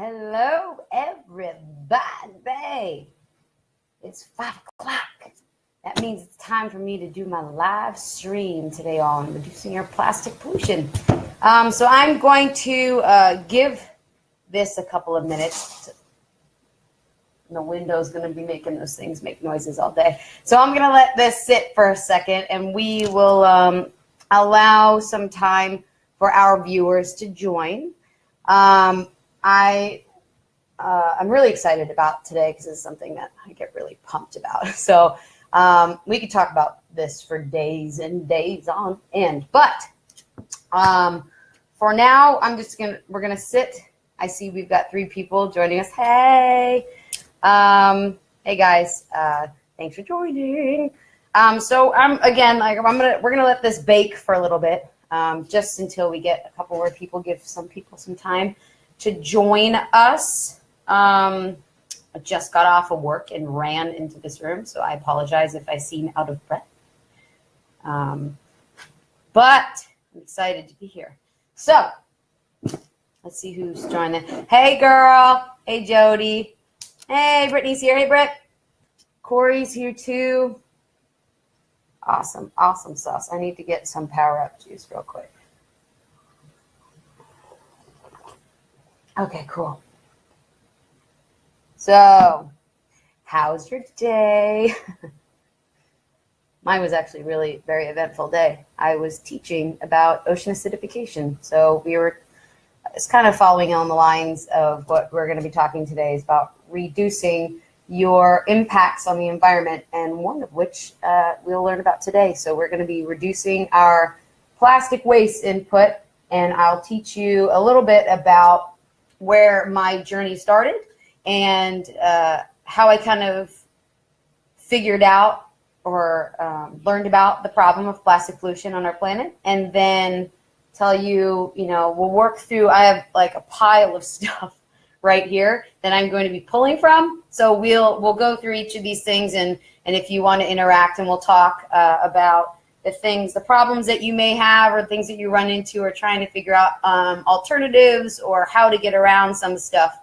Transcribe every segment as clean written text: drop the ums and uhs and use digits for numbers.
Hello, everybody. It's 5 o'clock. That means it's time for me to do my live stream today on reducing your plastic pollution. So I'm going to give this a couple of minutes. The window's going to be making those things make noises all day. So I'm going to let this sit for a second, and we will allow some time for our viewers to join. I'm really excited about today because it's something that I get really pumped about. So we could talk about this for days and days on end. But for now, we're gonna sit. I see we've got 3 people joining us. Hey, hey guys, thanks for joining. So we're gonna let this bake for a little bit, just until we get a couple more people. Give some people some time to join us. I just got off of work and ran into this room, so I apologize if I seem out of breath. But I'm excited to be here. So let's see who's joining. Hey, girl. Hey, Jody. Hey, Brittany's here. Hey, Britt. Corey's here too. Awesome, awesome sauce. I need to get some Power Up juice real quick. Okay, cool. So, how's your day? Mine was actually really very eventful day. I was teaching about ocean acidification. So it's kind of following on the lines of what we're going to be talking today is about reducing your impacts on the environment, and one of which we'll learn about today. So we're going to be reducing our plastic waste input, and I'll teach you a little bit about where my journey started and how I kind of figured out or learned about the problem of plastic pollution on our planet, and then tell you, we'll work through, I have like a pile of stuff right here that I'm going to be pulling from. So we'll go through each of these things, and if you want to interact, and we'll talk about the problems that you may have, or things that you run into, or trying to figure out alternatives or how to get around some stuff.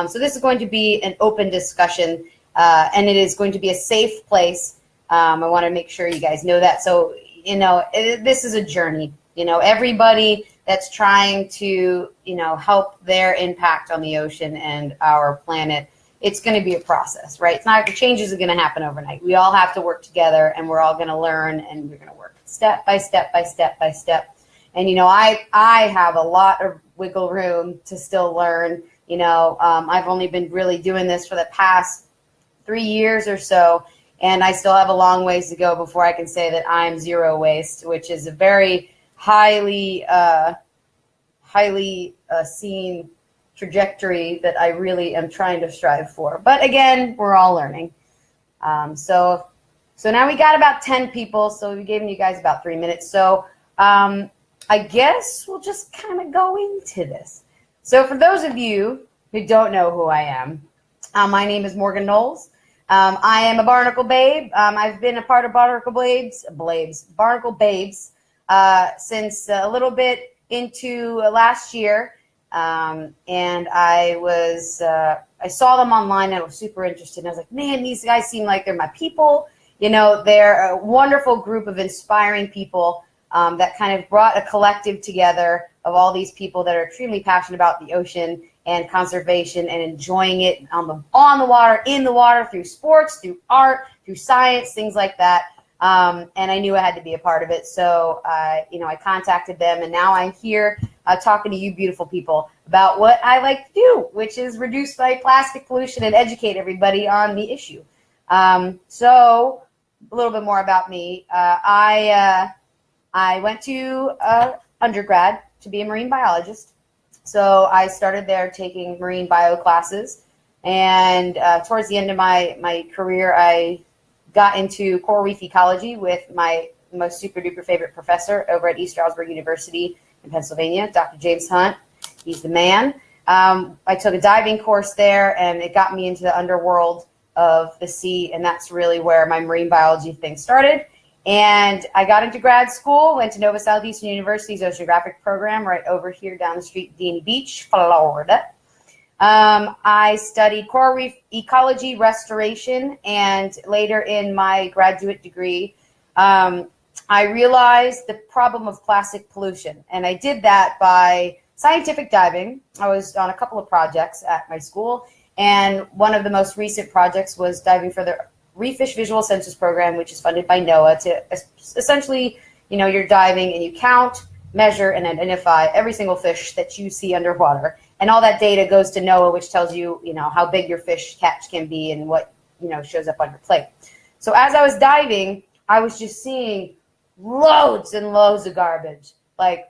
So this is going to be an open discussion, and it is going to be a safe place. I want to make sure you guys know that. So, this is a journey. Everybody that's trying to, help their impact on the ocean and our planet, it's going to be a process, right? It's not, the changes are going to happen overnight. We all have to work together, and we're all going to learn, and we're going to work step by step by step by step. And, I have a lot of wiggle room to still learn. I've only been really doing this for the past 3 years or so, and I still have a long ways to go before I can say that I'm zero waste, which is a very highly seen trajectory that I really am trying to strive for. But again, we're all learning. So now we got about 10 people, so we gave you guys about 3 minutes. So I guess we'll just kind of go into this. So for those of you who don't know who I am, my name is Morgan Knowles. I am a Barnacle babe. I've been a part of Barnacle Babes since a little bit into last year. And I saw them online, and I was super interested. And I was like, man, these guys seem like they're my people. They're a wonderful group of inspiring people that kind of brought a collective together of all these people that are extremely passionate about the ocean and conservation and enjoying it on the water, in the water, through sports, through art, through science, things like that. And I knew I had to be a part of it. So, I contacted them, and now I'm here talking to you beautiful people about what I like to do, which is reduce my plastic pollution and educate everybody on the issue. So a little bit more about me. I went to undergrad to be a marine biologist. So I started there taking marine bio classes, and towards the end of my career, I got into coral reef ecology with my most super duper favorite professor over at East Stroudsburg University in Pennsylvania, Dr. James Hunt. He's the man. I took a diving course there, and it got me into the underworld of the sea, and that's really where my marine biology thing started. And I got into grad school, went to Nova Southeastern University's oceanographic program right over here down the street, Dania Beach, Florida. I studied coral reef ecology restoration, and later in my graduate degree, I realized the problem of plastic pollution. And I did that by scientific diving. I was on a couple of projects at my school, and one of the most recent projects was diving for the Reef Fish Visual Census Program, which is funded by NOAA. To essentially, you're diving and you count, measure, and identify every single fish that you see underwater. And all that data goes to NOAA, which tells you, how big your fish catch can be and what, shows up on your plate. So as I was diving, I was just seeing loads and loads of garbage, like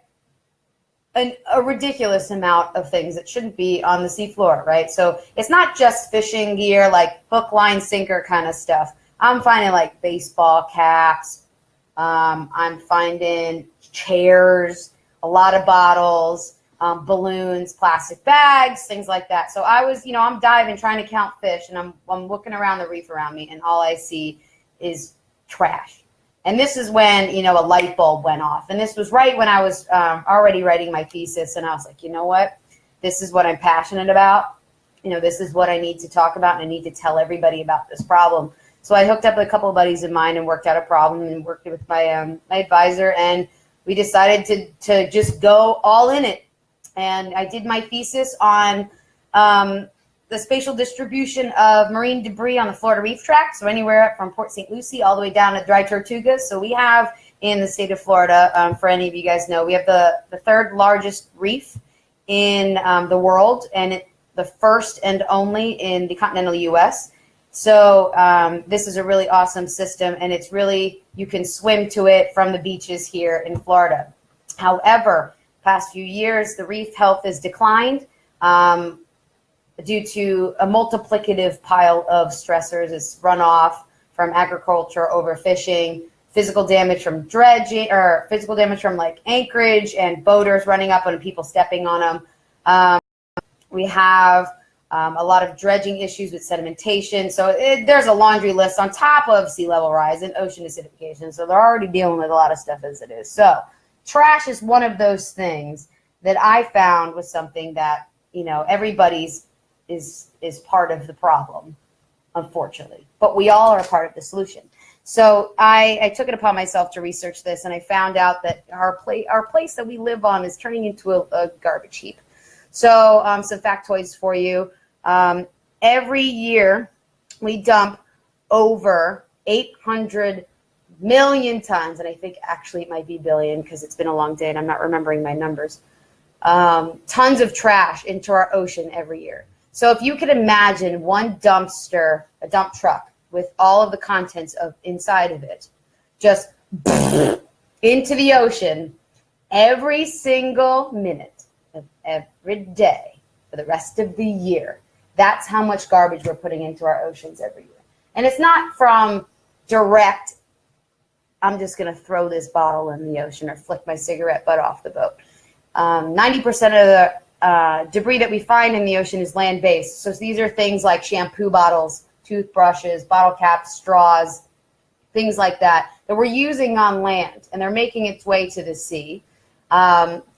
a ridiculous amount of things that shouldn't be on the seafloor, right? So it's not just fishing gear, like hook, line, sinker kind of stuff. I'm finding like baseball caps. I'm finding chairs, a lot of bottles, balloons, plastic bags, things like that. So I was, I'm diving, trying to count fish, and I'm looking around the reef around me, and all I see is trash. And this is when, a light bulb went off. And this was right when I was already writing my thesis. And I was like, you know what? This is what I'm passionate about. This is what I need to talk about, and I need to tell everybody about this problem. So I hooked up with a couple of buddies of mine and worked out a problem and worked with my advisor. And we decided to just go all in it. And I did my thesis on the spatial distribution of marine debris on the Florida Reef Tract, so anywhere from Port St. Lucie all the way down to Dry Tortugas. So we have in the state of Florida, for any of you guys know, we have the third largest reef in the world, and the first and only in the continental U.S. So this is a really awesome system, and it's really, you can swim to it from the beaches here in Florida. However, past few years, the reef health has declined. Due to a multiplicative pile of stressors. It's runoff from agriculture, overfishing, physical damage from dredging, or physical damage from like anchorage and boaters running up on people, stepping on them. We have a lot of dredging issues with sedimentation. So there's a laundry list on top of sea level rise and ocean acidification. So they're already dealing with a lot of stuff as it is. So trash is one of those things that I found was something that, everybody's is part of the problem, unfortunately. But we all are part of the solution. So I took it upon myself to research this, and I found out that our place that we live on is turning into a garbage heap. So some factoids for you. Every year we dump over 800 million tons, and I think actually it might be billion because it's been a long day and I'm not remembering my numbers, tons of trash into our ocean every year. So if you could imagine one dumpster, a dump truck with all of the contents of inside of it, just into the ocean every single minute of every day for the rest of the year, that's how much garbage we're putting into our oceans every year. And it's not from direct, I'm just going to throw this bottle in the ocean or flick my cigarette butt off the boat. 90% of the debris that we find in the ocean is land-based. So these are things like shampoo bottles, toothbrushes, bottle caps, straws, things like that we're using on land, and they're making its way to the sea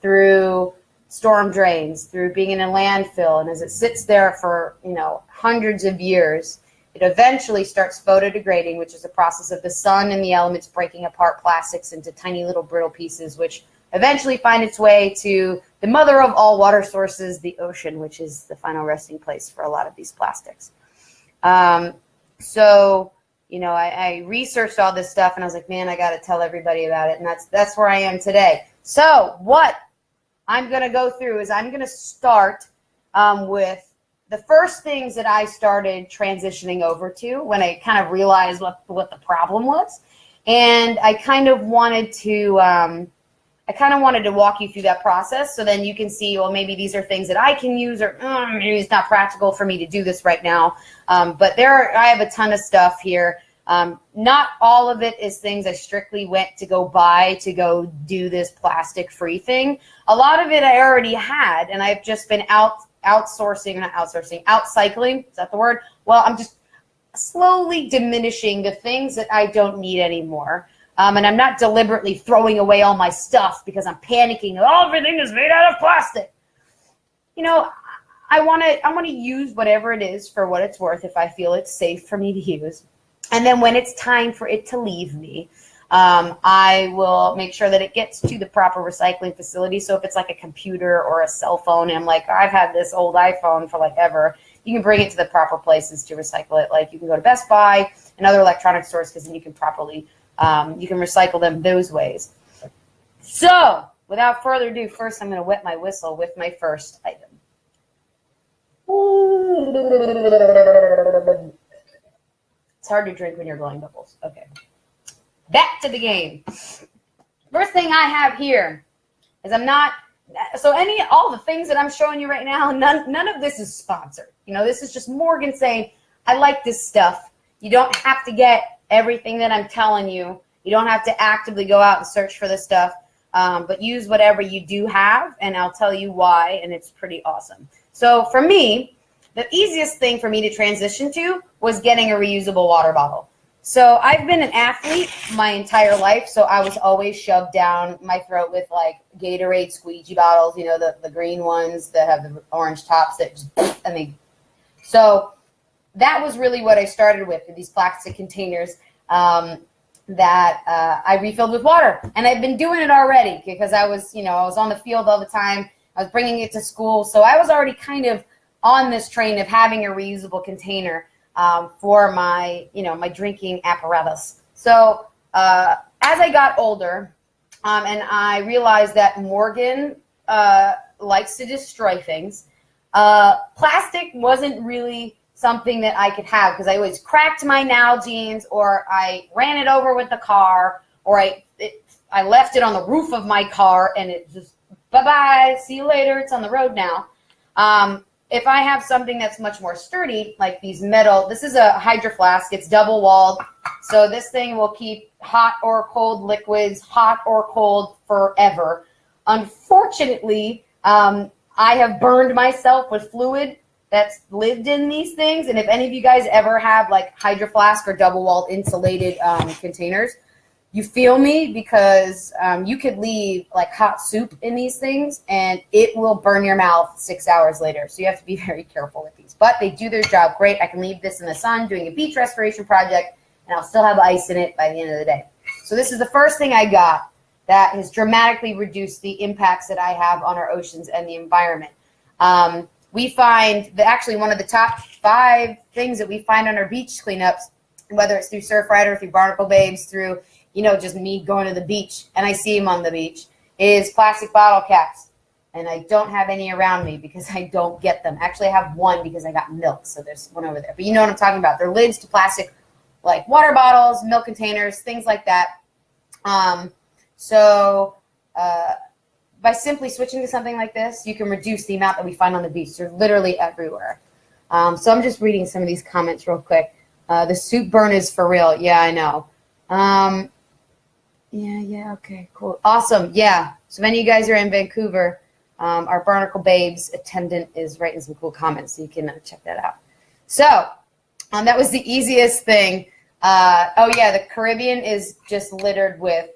through storm drains, through being in a landfill. And as it sits there for hundreds of years, it eventually starts photodegrading, which is a process of the sun and the elements breaking apart plastics into tiny little brittle pieces, which eventually find its way to the mother of all water sources, the ocean, which is the final resting place for a lot of these plastics. So, I researched all this stuff, and I was like, man, I got to tell everybody about it. And that's where I am today. So what I'm going to go through is I'm going to start with the first things that I started transitioning over to when I kind of realized what the problem was. And I kind of wanted to walk you through that process, so then you can see, well, maybe these are things that I can use, or maybe it's not practical for me to do this right now. But I have a ton of stuff here. Not all of it is things I strictly went to go buy to go do this plastic-free thing. A lot of it I already had, and I've just been outcycling. Is that the word? Well, I'm just slowly diminishing the things that I don't need anymore. And I'm not deliberately throwing away all my stuff because I'm panicking. Oh, everything is made out of plastic. I want to use whatever it is for what it's worth if I feel it's safe for me to use. And then when it's time for it to leave me, I will make sure that it gets to the proper recycling facility. So if it's like a computer or a cell phone, and I'm like, I've had this old iPhone for like ever, you can bring it to the proper places to recycle it. Like you can go to Best Buy and other electronic stores, because then you can properly, you can recycle them those ways. So without further ado, first I'm going to wet my whistle with my first item. It's hard to drink when you're blowing bubbles. Okay. Back to the game. First thing I have here is all the things that I'm showing you right now, none of this is sponsored. You know, this is just Morgan saying, I like this stuff. You don't have to get everything that I'm telling you. You don't have to actively go out and search for this stuff, but use whatever you do have, and I'll tell you why, and it's pretty awesome. So for me, the easiest thing for me to transition to was getting a reusable water bottle. So I've been an athlete my entire life, so I was always shoved down my throat with like Gatorade squeegee bottles, you know, the green ones that have the orange tops that just, and they, so that was really what I started with these plastic containers that I refilled with water. And I've been doing it already because I was on the field all the time. I was bringing it to school. So I was already kind of on this train of having a reusable container for my, my drinking apparatus. So as I got older and I realized that Morgan likes to destroy things, plastic wasn't really something that I could have because I always cracked my Nalgene's, or I ran it over with the car, or I left it on the roof of my car and it just, bye-bye, see you later, it's on the road now. If I have something that's much more sturdy, like these metal, this is a Hydro Flask, it's double walled, so this thing will keep hot or cold liquids, hot or cold forever. Unfortunately, I have burned myself with fluid that's lived in these things, and if any of you guys ever have like Hydro Flask or double walled insulated containers, you feel me, because you could leave like hot soup in these things and it will burn your mouth 6 hours later. So you have to be very careful with these. But they do their job great. I can leave this in the sun doing a beach restoration project and I'll still have ice in it by the end of the day. So this is the first thing I got that has dramatically reduced the impacts that I have on our oceans and the environment. We find that actually one of the top 5 things that we find on our beach cleanups, whether it's through Surf Rider, through Barnacle Babes, through just me going to the beach, and I see them on the beach, is plastic bottle caps. And I don't have any around me because I don't get them. Actually, I have one because I got milk, so there's one over there. But you know what I'm talking about. They're lids to plastic, like water bottles, milk containers, things like that. By simply switching to something like this, you can reduce the amount that we find on the beach. They're literally everywhere. So I'm just reading some of these comments real quick. The soup burn is for real. Yeah, I know. Yeah, okay, cool. Awesome, yeah. So if any of you guys are in Vancouver, our Barnacle Babes attendant is writing some cool comments, so you can check that out. So that was the easiest thing. Oh, yeah, the Caribbean is just littered with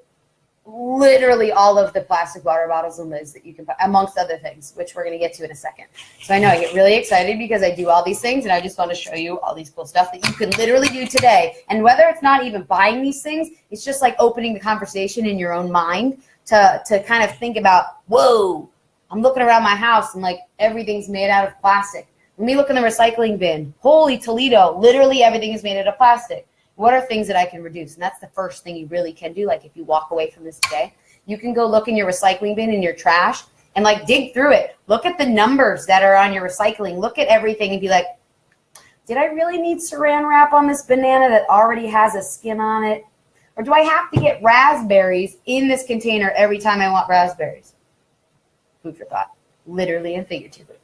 literally all of the plastic water bottles and lids that you can buy, amongst other things, which we're going to get to in a second. So I know I get really excited because I do all these things, and I just want to show you all these cool stuff that you can literally do today. And whether it's not even buying these things, it's just like opening the conversation in your own mind to kind of think about, whoa, I'm looking around my house and like everything's made out of plastic. Let me look in the recycling bin. Holy Toledo, literally everything is made out of plastic. What are things that I can reduce? And that's the first thing you really can do. Like if you walk away from this today, you can go look in your recycling bin in your trash and like dig through it. Look at the numbers that are on your recycling. Look at everything and be like, did I really need saran wrap on this banana that already has a skin on it? Or do I have to get raspberries in this container every time I want raspberries? Food for thought, literally and figuratively.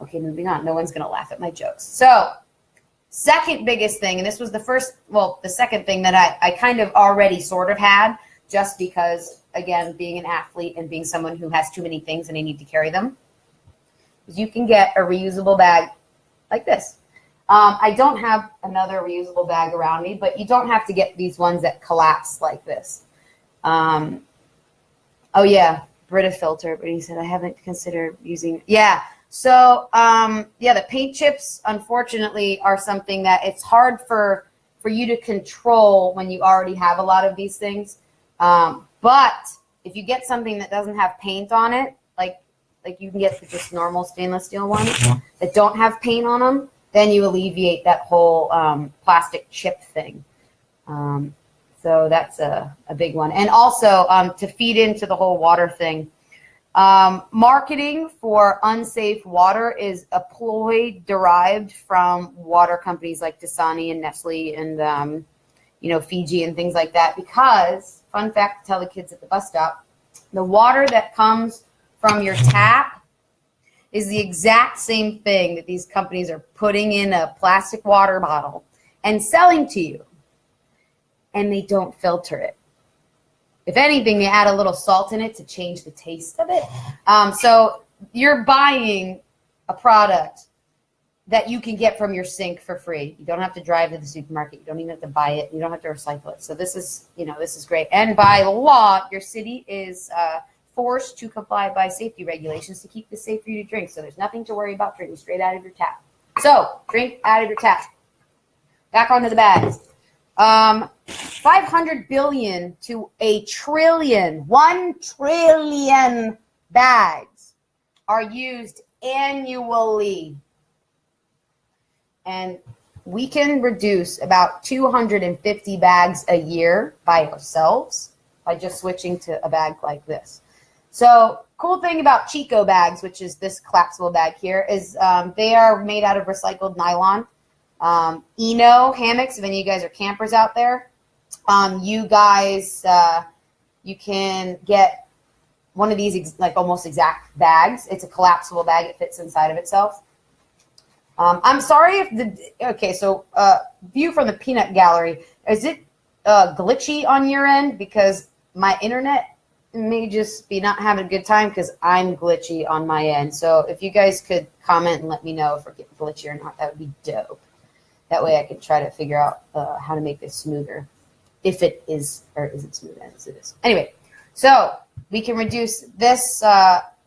Okay, moving on. No one's going to laugh at my jokes. So second biggest thing, and this was the second thing that I kind of already sort of had, just because, again, being an athlete and being someone who has too many things and I need to carry them, is you can get a reusable bag like this. I don't have another reusable bag around me, but you don't have to get these ones that collapse like this. Oh, yeah, Brita filter, but he said, I haven't considered using, yeah. So, yeah, the paint chips, unfortunately, are something that it's hard for you to control when you already have a lot of these things. But if you get something that doesn't have paint on it, like you can get the just normal stainless steel ones that don't have paint on them, then you alleviate that whole plastic chip thing. So that's a big one. And also to feed into the whole water thing, marketing for unsafe water is a ploy derived from water companies like Dasani and Nestle and, Fiji and things like that. Because, fun fact to tell the kids at the bus stop, the water that comes from your tap is the exact same thing that these companies are putting in a plastic water bottle and selling to you. And they don't filter it. If anything, they add a little salt in it to change the taste of it. So you're buying a product that you can get from your sink for free. You don't have to drive to the supermarket. You don't even have to buy it. You don't have to recycle it. So this is great. And by law, your city is forced to comply by safety regulations to keep this safe for you to drink. So there's nothing to worry about drinking straight out of your tap. So drink out of your tap. Back onto the bags. 500 billion to a trillion, 1 trillion bags are used annually. And we can reduce about 250 bags a year by ourselves by just switching to a bag like this. So cool thing about Chico bags, which is this collapsible bag here, is they are made out of recycled nylon. Eno hammocks, if any of you guys are campers out there, you guys, you can get one of these like almost exact bags. It's a collapsible bag. It fits inside of itself. I'm sorry if so view from the peanut gallery, is it glitchy on your end? Because my internet may just be not having a good time because I'm glitchy on my end. So if you guys could comment and let me know if we're getting glitchy or not, that would be dope. That way I could try to figure out how to make this smoother, if it is or isn't smooth as it is. Anyway, so we can reduce this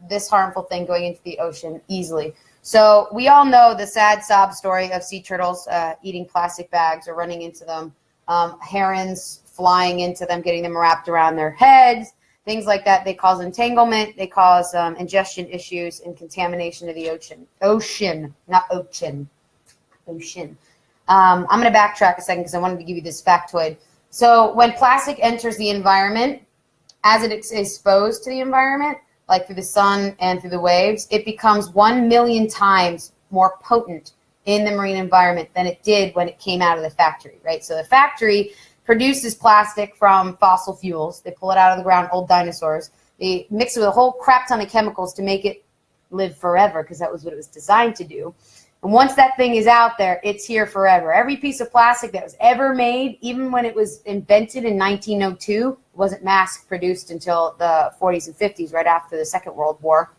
this harmful thing going into the ocean easily. So we all know the sad sob story of sea turtles eating plastic bags or running into them, herons flying into them, getting them wrapped around their heads, things like that. They cause entanglement, they cause ingestion issues and contamination of the ocean. Ocean, not ocean. Ocean. I'm going to backtrack a second because I wanted to give you this factoid. So when plastic enters the environment, as it is exposed to the environment, like through the sun and through the waves, it becomes 1 million times more potent in the marine environment than it did when it came out of the factory, right? So the factory produces plastic from fossil fuels. They pull it out of the ground, old dinosaurs. They mix it with a whole crap ton of chemicals to make it live forever because that was what it was designed to do. And once that thing is out there, it's here forever. Every piece of plastic that was ever made, even when it was invented in 1902, wasn't mass produced until the 40s and 50s, right after the Second World War,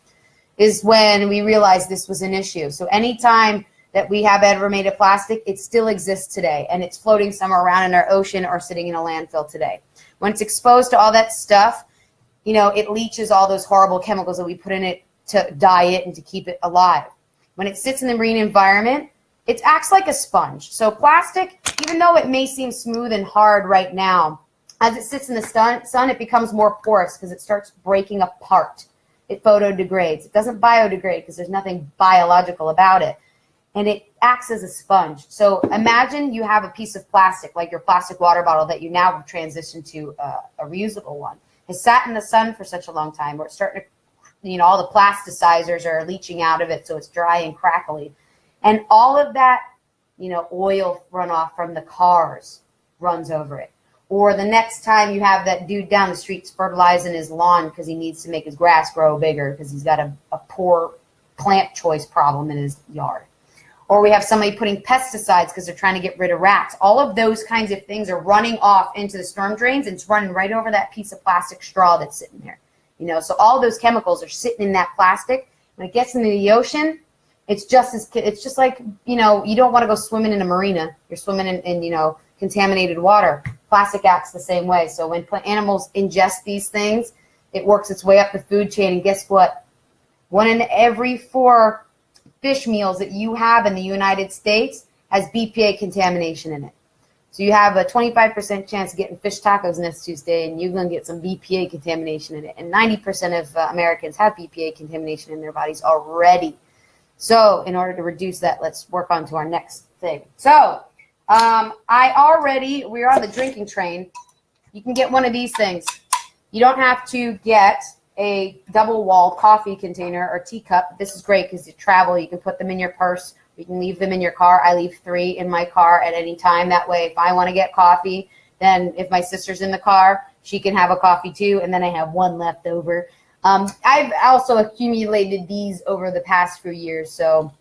is when we realized this was an issue. So anytime that we have ever made a plastic, it still exists today, and it's floating somewhere around in our ocean or sitting in a landfill today. When it's exposed to all that stuff, it leaches all those horrible chemicals that we put in it to dye it and to keep it alive. When it sits in the marine environment, it acts like a sponge. So plastic, even though it may seem smooth and hard right now, as it sits in the sun, it becomes more porous because it starts breaking apart. It photodegrades. It doesn't biodegrade because there's nothing biological about it. And it acts as a sponge. So imagine you have a piece of plastic, like your plastic water bottle that you now have transitioned to a reusable one. It's sat in the sun for such a long time where it's starting to all the plasticizers are leaching out of it, so it's dry and crackly. And all of that, oil runoff from the cars runs over it. Or the next time you have that dude down the street fertilizing his lawn because he needs to make his grass grow bigger because he's got a poor plant choice problem in his yard. Or we have somebody putting pesticides because they're trying to get rid of rats. All of those kinds of things are running off into the storm drains, and it's running right over that piece of plastic straw that's sitting there. So all those chemicals are sitting in that plastic. When it gets into the ocean, it's just like, you don't want to go swimming in a marina. You're swimming in contaminated water. Plastic acts the same way. So when animals ingest these things, it works its way up the food chain. And guess what? 1 in every 4 fish meals that you have in the United States has BPA contamination in it. So you have a 25% chance of getting fish tacos next Tuesday, and you're going to get some BPA contamination in it. And 90% of Americans have BPA contamination in their bodies already. So in order to reduce that, let's work on to our next thing. So we're on the drinking train. You can get one of these things. You don't have to get a double-walled coffee container or teacup. This is great because you travel. You can put them in your purse. You can leave them in your car. I leave 3 in my car at any time. That way, if I want to get coffee, then if my sister's in the car, she can have a coffee too, and then I have 1 left over. I've also accumulated these over the past few years. So,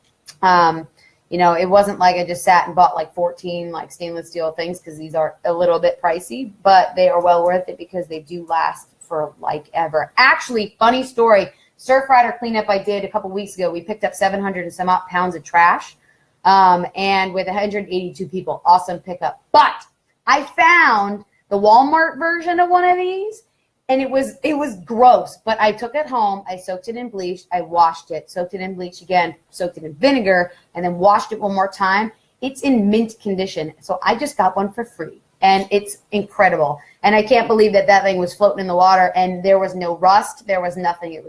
it wasn't like I just sat and bought like 14 like stainless steel things because these are a little bit pricey, but they are well worth it because they do last for like ever. Actually, funny story. Surfrider cleanup I did a couple weeks ago, we picked up 700 and some odd pounds of trash, and with 182 people, awesome pickup. But I found the Walmart version of one of these, and it was gross. But I took it home, I soaked it in bleach, I washed it, soaked it in bleach again, soaked it in vinegar, and then washed it one more time. It's in mint condition, so I just got one for free, and it's incredible. And I can't believe that thing was floating in the water, and there was no rust, there was nothing. It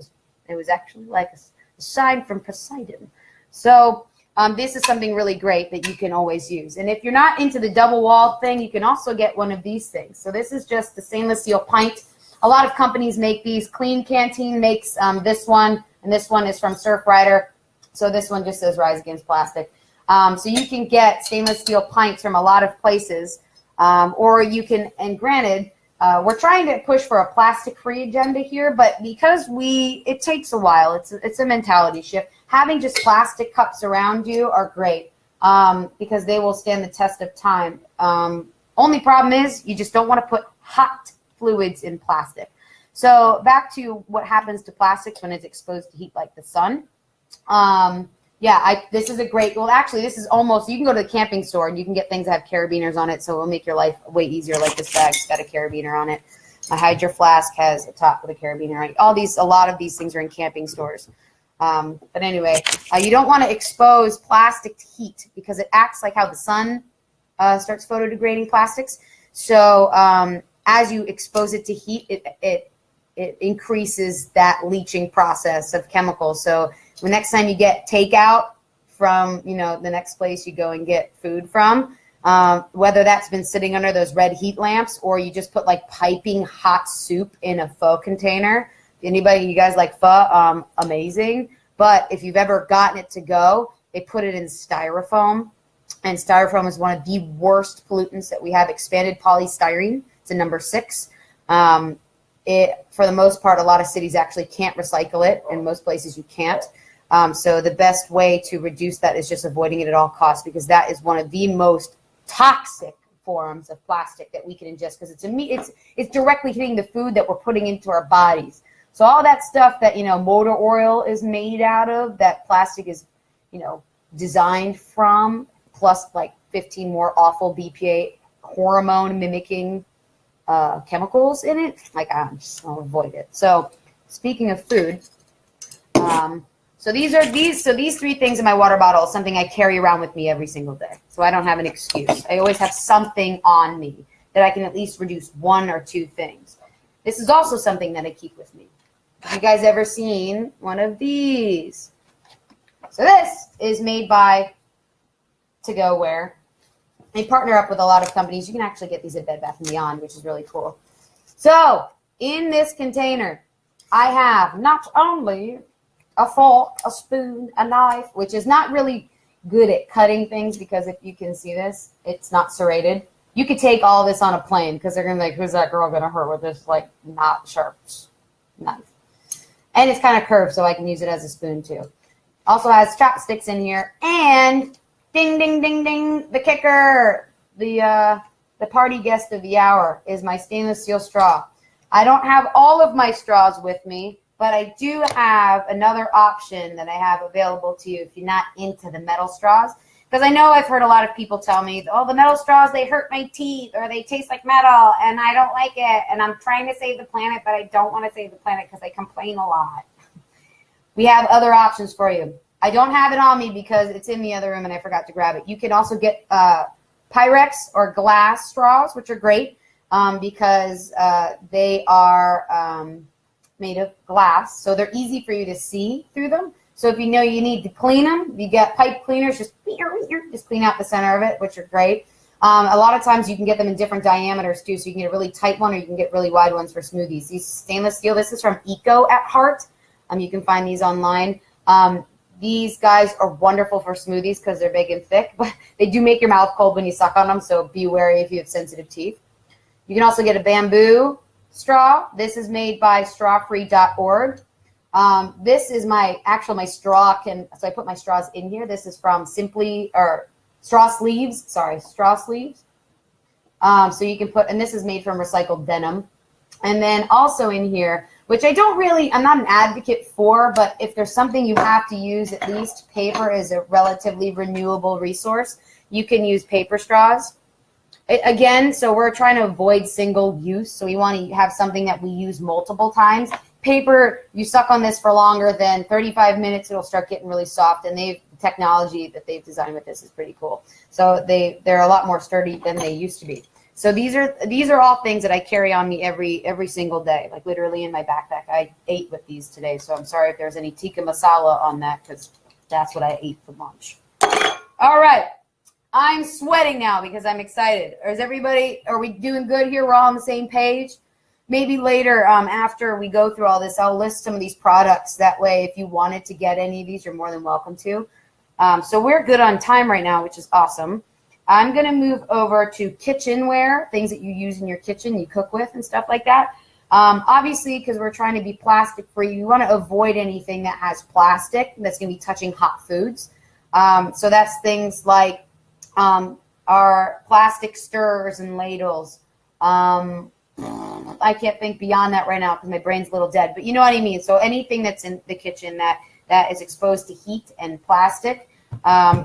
was actually like a sign from Poseidon. So this is something really great that you can always use. And if you're not into the double wall thing, you can also get one of these things. So this is just the stainless steel pint. A lot of companies make these. Clean Canteen makes this one, and this one is from Surfrider. So this one just says Rise Against Plastic. So you can get stainless steel pints from a lot of places, or you can, and granted, we're trying to push for a plastic-free agenda here, but because it takes a while. It's a mentality shift. Having just plastic cups around you are great because they will stand the test of time. Only problem is you just don't want to put hot fluids in plastic. So back to what happens to plastics when it's exposed to heat like the sun. This is a great, well, actually, this is almost, you can go to the camping store and you can get things that have carabiners on it, so it will make your life way easier. Like this bag's got a carabiner on it. My Hydro Flask has a top with a carabiner on it. A lot of these things are in camping stores. But anyway, you don't want to expose plastic to heat because it acts like how the sun starts photodegrading plastics. So as you expose it to heat, it increases that leaching process of chemicals. So the next time you get takeout from, the next place you go and get food from, whether that's been sitting under those red heat lamps or you just put like piping hot soup in a pho container. You guys like pho? Amazing. But if you've ever gotten it to go, they put it in styrofoam. And styrofoam is one of the worst pollutants that we have. Expanded polystyrene. It's a number 6. For the most part, a lot of cities actually can't recycle it. In most places, you can't. So the best way to reduce that is just avoiding it at all costs, because that is one of the most toxic forms of plastic that we can ingest, because it's directly hitting the food that we're putting into our bodies. So all that stuff that, motor oil is made out of, that plastic is, designed from, plus like 15 more awful BPA hormone mimicking chemicals in it. Like, I'm just gonna avoid it. So speaking of food, so these 3 things in my water bottle is something I carry around with me every single day. So I don't have an excuse. I always have something on me that I can at least reduce 1 or 2 things. This is also something that I keep with me. Have you guys ever seen one of these? So this is made by To Go Wear. They partner up with a lot of companies. You can actually get these at Bed Bath & Beyond, which is really cool. So in this container, I have not only a fork, a spoon, a knife, which is not really good at cutting things because if you can see this, it's not serrated. You could take all this on a plane because they're going to be like, who's that girl going to hurt with this, like, not sharp knife? And it's kind of curved, so I can use it as a spoon, too. Also has chopsticks in here. And ding, ding, ding, ding, the kicker, the party guest of the hour is my stainless steel straw. I don't have all of my straws with me, but I do have another option that I have available to you if you're not into the metal straws. Because I know I've heard a lot of people tell me, oh, the metal straws, they hurt my teeth or they taste like metal and I don't like it. And I'm trying to save the planet, but I don't want to save the planet because I complain a lot. We have other options for you. I don't have it on me because it's in the other room and I forgot to grab it. You can also get Pyrex or glass straws, which are great because they are made of glass. So they're easy for you to see through them. So if you know you need to clean them, you get pipe cleaners, just clean out the center of it, which are great. A lot of times you can get them in different diameters too, so you can get a really tight one or you can get really wide ones for smoothies. These stainless steel, this is from Eco at Heart. You can find these online. These guys are wonderful for smoothies because they're big and thick, but they do make your mouth cold when you suck on them, so be wary if you have sensitive teeth. You can also get a bamboo straw. This is made by strawfree.org. This is my straw so I put my straws in here. This is from Straw Sleeves. So you can put, and this is made from recycled denim. And then also in here, which I'm not an advocate for, but if there's something you have to use, at least paper is a relatively renewable resource. You can use paper straws. So we're trying to avoid single use. So we want to have something that we use multiple times. Paper, you suck on this for longer than 35 minutes, it'll start getting really soft. And the technology that they've designed with this is pretty cool. So they're a lot more sturdy than they used to be. So these are all things that I carry on me every single day, like literally in my backpack. I ate with these today, so I'm sorry if there's any tikka masala on that because that's what I ate for lunch. All right, I'm sweating now because I'm excited. Are we doing good here? We're all on the same page? Maybe later after we go through all this, I'll list some of these products. That way, if you wanted to get any of these, you're more than welcome to. So we're good on time right now, which is awesome. I'm going to move over to kitchenware, things that you use in your kitchen, you cook with and stuff like that. Obviously, because we're trying to be plastic free, you want to avoid anything that has plastic that's going to be touching hot foods. So that's things like our plastic stirrers and ladles. I can't think beyond that right now because my brain's a little dead, but you know what I mean. So anything that's in the kitchen that is exposed to heat and plastic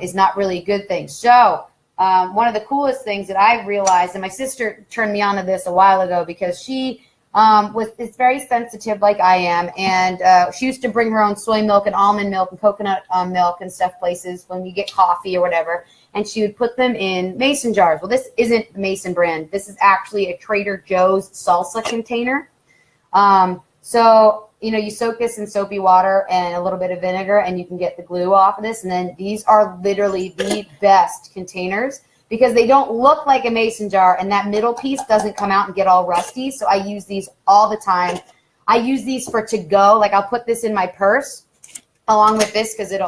is not really a good thing. So one of the coolest things that I've realized, and my sister turned me on to this a while ago because she is very sensitive like I am, and she used to bring her own soy milk and almond milk and coconut milk and stuff places when you get coffee or whatever, and she would put them in mason jars. Well, this isn't the Mason brand. This is actually a Trader Joe's salsa container. So you soak this in soapy water and a little bit of vinegar, and you can get the glue off of this. And then these are literally the best containers because they don't look like a mason jar, and that middle piece doesn't come out and get all rusty. So I use these all the time. I use these for to go. Like I'll put this in my purse along with this because it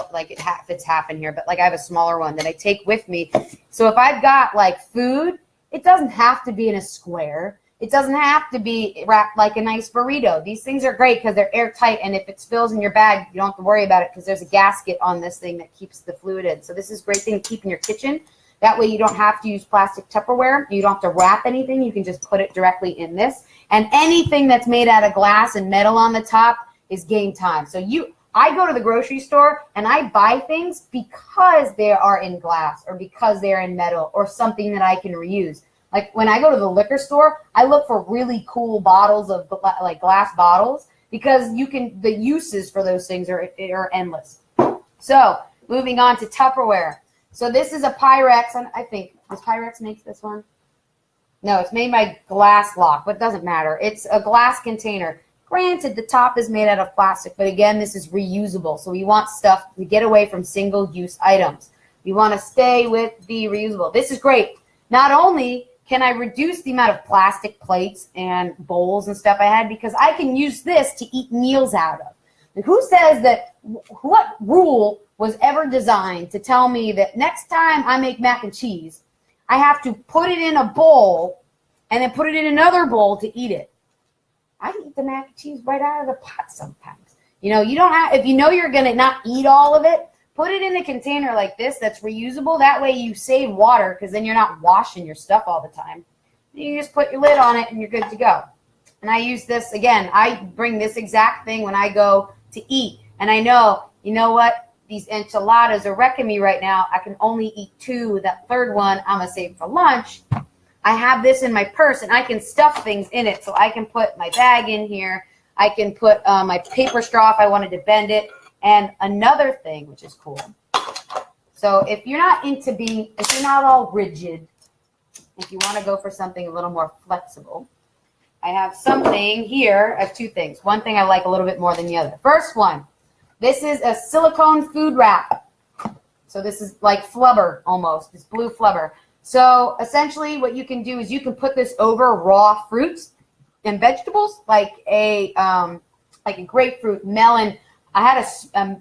fits half in here. But like I have a smaller one that I take with me. So if I've got like food, it doesn't have to be in a square. It doesn't have to be wrapped like a nice burrito. These things are great because they're airtight, and if it spills in your bag, you don't have to worry about it because there's a gasket on this thing that keeps the fluid in. So this is a great thing to keep in your kitchen. That way you don't have to use plastic Tupperware. You don't have to wrap anything. You can just put it directly in this. And anything that's made out of glass and metal on the top is game time. So I go to the grocery store and I buy things because they are in glass or because they're in metal or something that I can reuse. Like when I go to the liquor store, I look for really cool bottles of like glass bottles because the uses for those things are endless. So moving on to Tupperware. So this is a Pyrex, and I think, does Pyrex make this one? No, it's made by Glass Lock, but it doesn't matter. It's a glass container. Granted, the top is made out of plastic, but again, this is reusable. So we want stuff to get away from single-use items. We want to stay with the reusable. This is great. Not only can I reduce the amount of plastic plates and bowls and stuff I had because I can use this to eat meals out of. And who says that, what rule was ever designed to tell me that next time I make mac and cheese, I have to put it in a bowl and then put it in another bowl to eat it? I can eat the mac and cheese right out of the pot sometimes. You don't have, if you know you're going to not eat all of it, put it in a container like this that's reusable. That way you save water because then you're not washing your stuff all the time. You just put your lid on it and you're good to go. And I use this, again, I bring this exact thing when I go to eat. And I know, you know what? These enchiladas are wrecking me right now. I can only eat 2. That third one I'm going to save for lunch. I have this in my purse and I can stuff things in it. So I can put my bag in here. I can put my paper straw if I wanted to bend it. And another thing, which is cool. So if you're not if you're not all rigid, if you want to go for something a little more flexible, I have something here. I have two things. One thing I like a little bit more than the other. First one, this is a silicone food wrap. So this is like flubber almost. It's blue flubber. So essentially what you can do is you can put this over raw fruits and vegetables like a grapefruit, melon. I had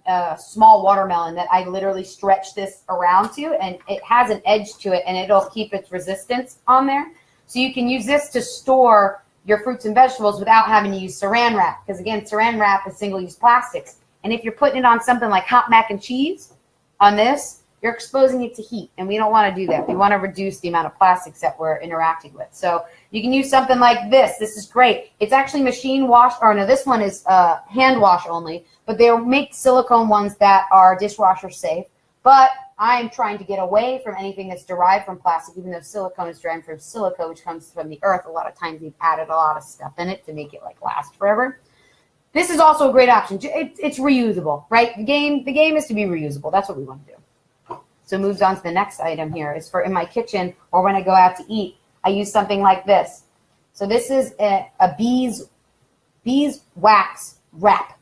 a small watermelon that I literally stretched this around to, and it has an edge to it, and it'll keep its resistance on there. So you can use this to store your fruits and vegetables without having to use saran wrap, because again, saran wrap is single-use plastics. And if you're putting it on something like hot mac and cheese on this, you're exposing it to heat, and we don't want to do that. We want to reduce the amount of plastics that we're interacting with. So you can use something like this. This is great. It's actually machine wash, or no, this one is hand wash only, but they'll make silicone ones that are dishwasher safe. But I'm trying to get away from anything that's derived from plastic, even though silicone is derived from silica, which comes from the earth. A lot of times we've added a lot of stuff in it to make it like last forever. This is also a great option. It's reusable, right? The game is to be reusable. That's what we want to do. So it moves on to the next item here. Is for in my kitchen or when I go out to eat, I use something like this. So this is a beeswax wrap.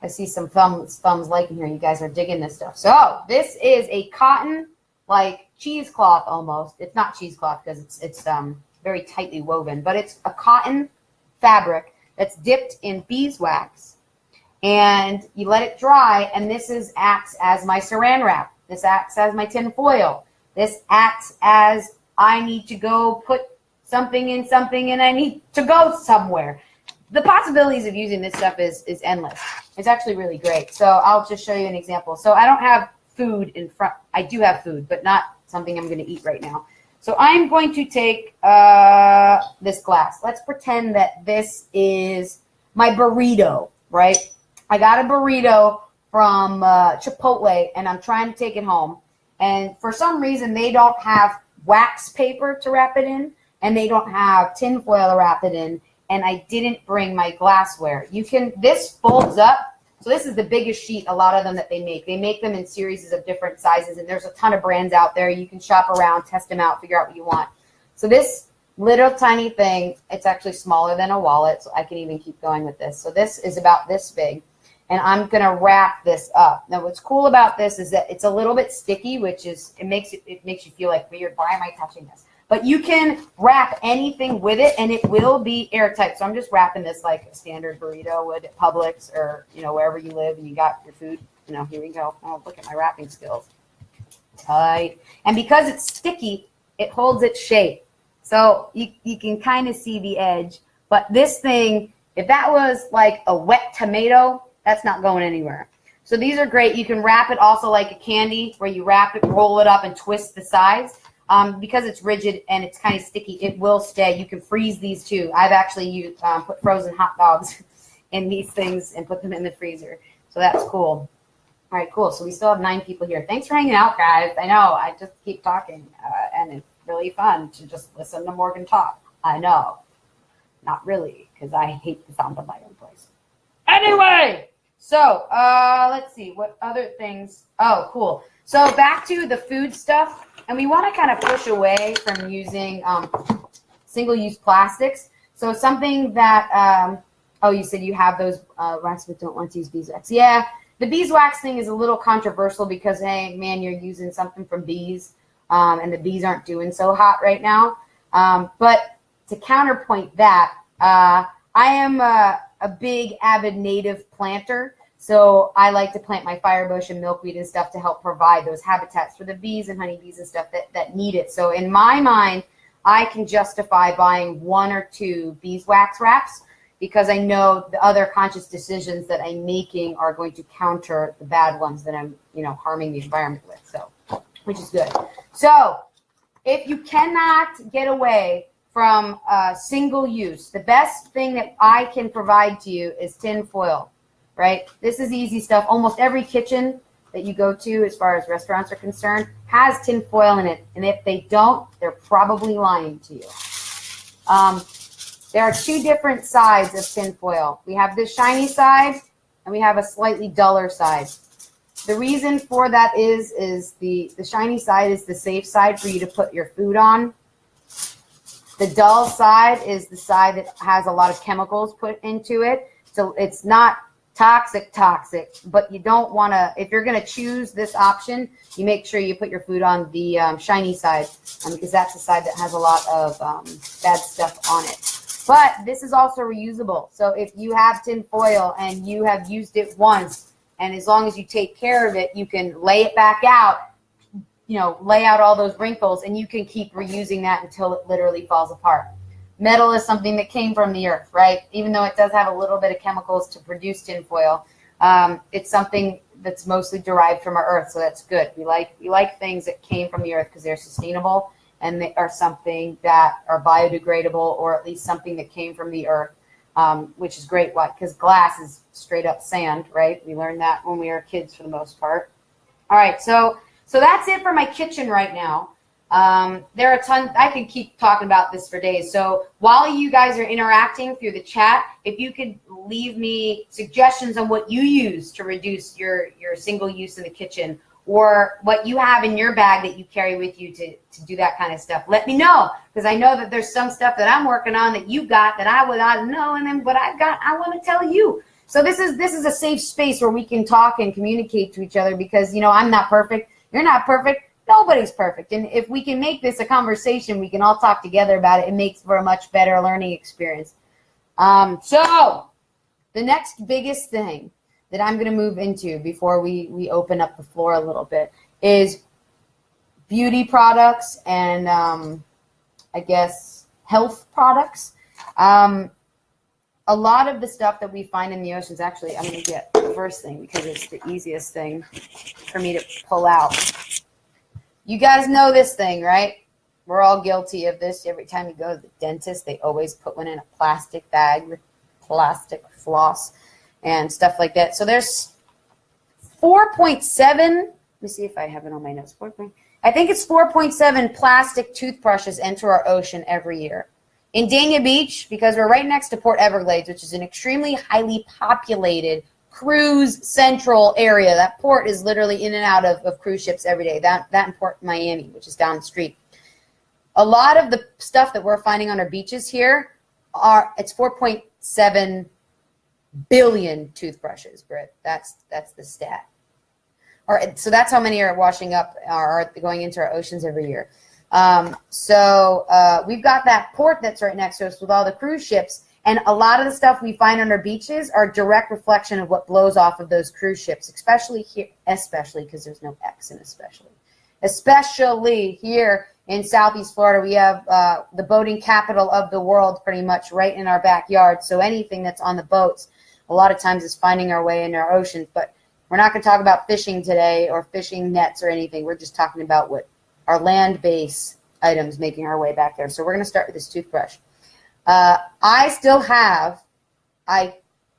I see some thumbs liking here. You guys are digging this stuff. So this is a cotton, like cheesecloth almost. It's not cheesecloth because it's very tightly woven, but it's a cotton fabric that's dipped in beeswax, and you let it dry. And this acts as my saran wrap. This acts as my tin foil. This acts as I need to go put something in something and I need to go somewhere. The possibilities of using this stuff is endless. It's actually really great. So I'll just show you an example. So I don't have food in front. I do have food, but not something I'm going to eat right now. So I'm going to take this glass. Let's pretend that this is my burrito, right? I got a burrito from Chipotle, and I'm trying to take it home. And for some reason, they don't have wax paper to wrap it in, and they don't have tin foil to wrap it in, and I didn't bring my glassware. This folds up. So this is the biggest sheet, a lot of them that they make. They make them in series of different sizes, and there's a ton of brands out there. You can shop around, test them out, figure out what you want. So this little tiny thing, it's actually smaller than a wallet, so I can even keep going with this. So this is about this big. And I'm going to wrap this up. Now, what's cool about this is that it's a little bit sticky, which is, it makes you feel like weird. Why am I touching this? But you can wrap anything with it, and it will be airtight. So I'm just wrapping this like a standard burrito would at Publix or, wherever you live and you got your food. Here we go. Oh, look at my wrapping skills. Tight. And because it's sticky, it holds its shape. So you can kind of see the edge. But this thing, if that was like a wet tomato, that's not going anywhere. So these are great. You can wrap it also like a candy, where you wrap it, roll it up, and twist the sides. Because it's rigid and it's kind of sticky, it will stay. You can freeze these too. I've actually put frozen hot dogs in these things and put them in the freezer. So that's cool. All right, cool. So we still have 9 people here. Thanks for hanging out, guys. I know I just keep talking, and it's really fun to just listen to Morgan talk. I know. Not really, because I hate the sound of my own voice. Anyway, so let's see. What other things? Oh, cool. So back to the food stuff. And we want to kind of push away from using single-use plastics. So something that, you said you have those wax but don't want to use beeswax. Yeah, the beeswax thing is a little controversial because, hey, man, you're using something from bees, and the bees aren't doing so hot right now. But to counterpoint that, I am a big avid native planter. So I like to plant my firebush and milkweed and stuff to help provide those habitats for the bees and honeybees and stuff that need it. So in my mind, I can justify buying 1 or 2 beeswax wraps because I know the other conscious decisions that I'm making are going to counter the bad ones that I'm, harming the environment with. So, which is good. So if you cannot get away from single use, the best thing that I can provide to you is tin foil. Right? This is easy stuff. Almost every kitchen that you go to, as far as restaurants are concerned, has tin foil in it. And if they don't, they're probably lying to you. There are 2 different sides of tin foil. We have this shiny side, and we have a slightly duller side. The reason for that is the shiny side is the safe side for you to put your food on. The dull side is the side that has a lot of chemicals put into it. So it's not toxic, but you don't want to, if you're going to choose this option, you make sure you put your food on the shiny side, because that's the side that has a lot of bad stuff on it. But this is also reusable. So if you have tin foil and you have used it once, and as long as you take care of it, you can lay it back out, lay out all those wrinkles, and you can keep reusing that until it literally falls apart. Metal is something that came from the earth, right? Even though it does have a little bit of chemicals to produce tinfoil, it's something that's mostly derived from our earth, so that's good. We like things that came from the earth because they're sustainable and they are something that are biodegradable, or at least something that came from the earth, which is great. Why? Because glass is straight up sand, right? We learned that when we were kids for the most part. All right, so that's it for my kitchen right now. There are a ton. I could keep talking about this for days. So while you guys are interacting through the chat, if you could leave me suggestions on what you use to reduce your single use in the kitchen, or what you have in your bag that you carry with you to do that kind of stuff, let me know, because I know that there's some stuff that I'm working on that you got that I would not know, and then what I've got, I want to tell you. So this is a safe space where we can talk and communicate to each other, because I'm not perfect. You're not perfect. Nobody's perfect. And if we can make this a conversation, we can all talk together about it. It makes for a much better learning experience. So the next biggest thing that I'm going to move into before we open up the floor a little bit is beauty products and I guess health products. A lot of the stuff that we find in the oceans, actually, I'm going to get the first thing because it's the easiest thing for me to pull out. You guys know this thing, right? We're all guilty of this. Every time you go to the dentist, they always put one in a plastic bag with plastic floss and stuff like that. So there's 4.7, let me see if I have it on my notes. I think it's 4.7 plastic toothbrushes enter our ocean every year. In Dania Beach, because we're right next to Port Everglades, which is an extremely highly populated cruise central area. That port is literally in and out of cruise ships every day. That and Port Miami, which is down the street. A lot of the stuff that we're finding on our beaches here it's 4.7 billion toothbrushes, Britt. That's the stat. All right, so that's how many are washing up, are going into our oceans every year. So we've got that port that's right next to us with all the cruise ships, and a lot of the stuff we find on our beaches are a direct reflection of what blows off of those cruise ships, especially here, especially because there's no X in especially here in Southeast Florida. We have the boating capital of the world pretty much right in our backyard. So anything that's on the boats a lot of times is finding our way into our oceans. But we're not going to talk about fishing today or fishing nets or anything. We're just talking about what our land-based items making our way back there. So we're going to start with this toothbrush. I still have, and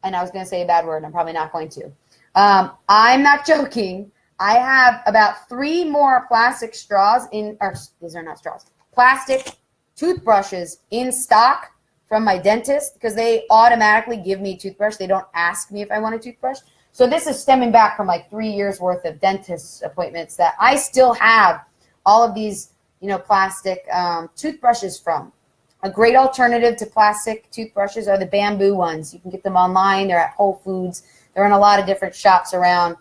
I was going to say a bad word, and I'm probably not going to. I'm not joking. I have about 3 more plastic straws these are not straws, plastic toothbrushes in stock from my dentist, because they automatically give me a toothbrush. They don't ask me if I want a toothbrush. So this is stemming back from like 3 years worth of dentist appointments that I still have all of these, plastic toothbrushes from. A great alternative to plastic toothbrushes are the bamboo ones. You can get them online. They're at Whole Foods. They're in a lot of different shops around,